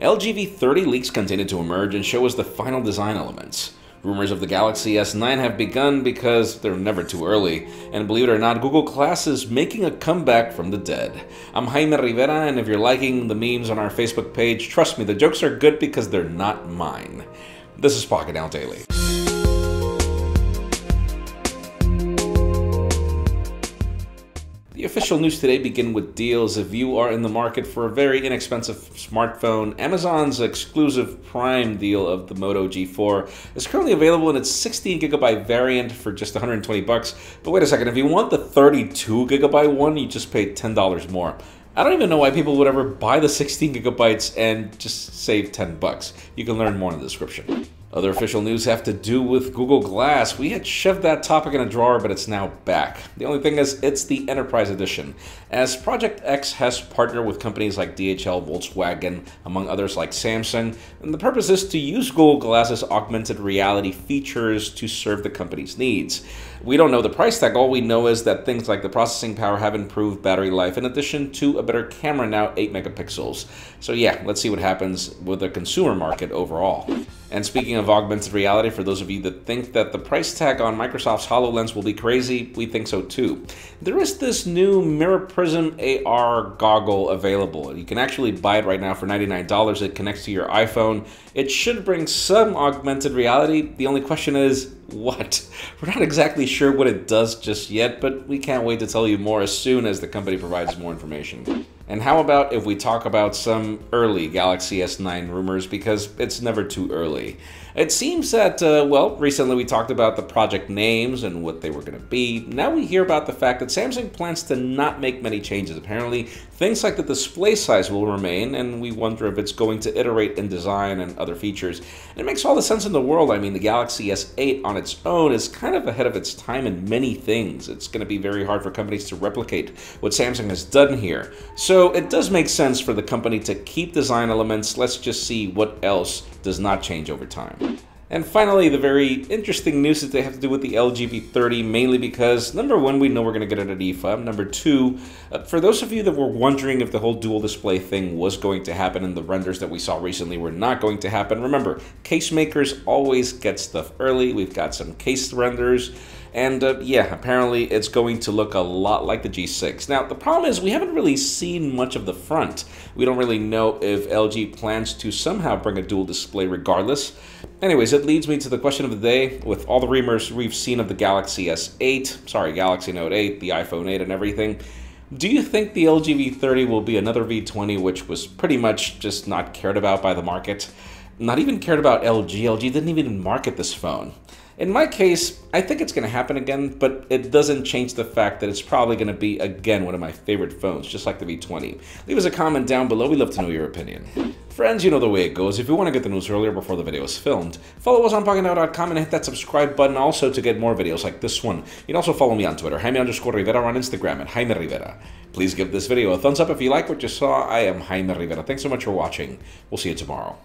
LG V30 leaks continue to emerge and show us the final design elements. Rumors of the Galaxy S9 have begun because they're never too early, and believe it or not, Google Glass is making a comeback from the dead. I'm Jaime Rivera, and if you're liking the memes on our Facebook page, trust me, the jokes are good because they're not mine. This is Pocketnow Daily. The official news today begin with deals. If you are in the market for a very inexpensive smartphone, Amazon's exclusive Prime deal of the Moto G4 is currently available in its 16GB variant for just $120. But wait a second, if you want the 32GB one, you just pay $10 more. I don't even know why people would ever buy the 16GB and just save $10. You can learn more in the description. Other official news have to do with Google Glass. We had shoved that topic in a drawer, but it's now back. The only thing is, it's the Enterprise Edition, as Project X has partnered with companies like DHL, Volkswagen, among others like Samsung, and the purpose is to use Google Glass's augmented reality features to serve the company's needs. We don't know the price tag. All we know is that things like the processing power have improved battery life, in addition to a better camera, now 8 megapixels. So yeah, let's see what happens with the consumer market overall. And speaking of augmented reality, for those of you that think that the price tag on Microsoft's HoloLens will be crazy, we think so too. There is this new Mira Prism AR goggle available. You can actually buy it right now for $99. It connects to your iPhone. It should bring some augmented reality. The only question is, what? We're not exactly sure what it does just yet, but we can't wait to tell you more as soon as the company provides more information. And how about if we talk about some early Galaxy S9 rumors, because it's never too early. It seems that, well, recently we talked about the project names and what they were going to be. Now we hear about the fact that Samsung plans to not make many changes. Apparently, things like the display size will remain, and we wonder if it's going to iterate in design and other features. And it makes all the sense in the world. I mean, the Galaxy S8 on its own is kind of ahead of its time in many things. It's going to be very hard for companies to replicate what Samsung has done here. So it does make sense for the company to keep design elements. Let's just see what else does not change over time. And finally, the very interesting news that they have to do with the LG V30, mainly because, number one, we know we're going to get it at IFA. Number two, for those of you that were wondering if the whole dual display thing was going to happen and the renders that we saw recently were not going to happen, remember, case makers always get stuff early. We've got some case renders. And yeah, apparently it's going to look a lot like the G6. Now, the problem is we haven't really seen much of the front. We don't really know if LG plans to somehow bring a dual display regardless. Anyways, it leads me to the question of the day. With all the rumors we've seen of the Galaxy Galaxy Note 8, the iPhone 8 and everything, do you think the LG V30 will be another V20 which was pretty much just not cared about by the market? Not even cared about LG. LG didn't even market this phone. In my case, I think it's going to happen again, but it doesn't change the fact that it's probably going to be, again, one of my favorite phones, just like the V20. Leave us a comment down below. We'd love to know your opinion. Friends, you know the way it goes. If you want to get the news earlier before the video is filmed, follow us on Pocketnow.com and hit that subscribe button also to get more videos like this one. You can also follow me on Twitter, Jaime_Rivera, or on Instagram at Jaime Rivera. Please give this video a thumbs up if you like what you saw. I am Jaime Rivera. Thanks so much for watching. We'll see you tomorrow.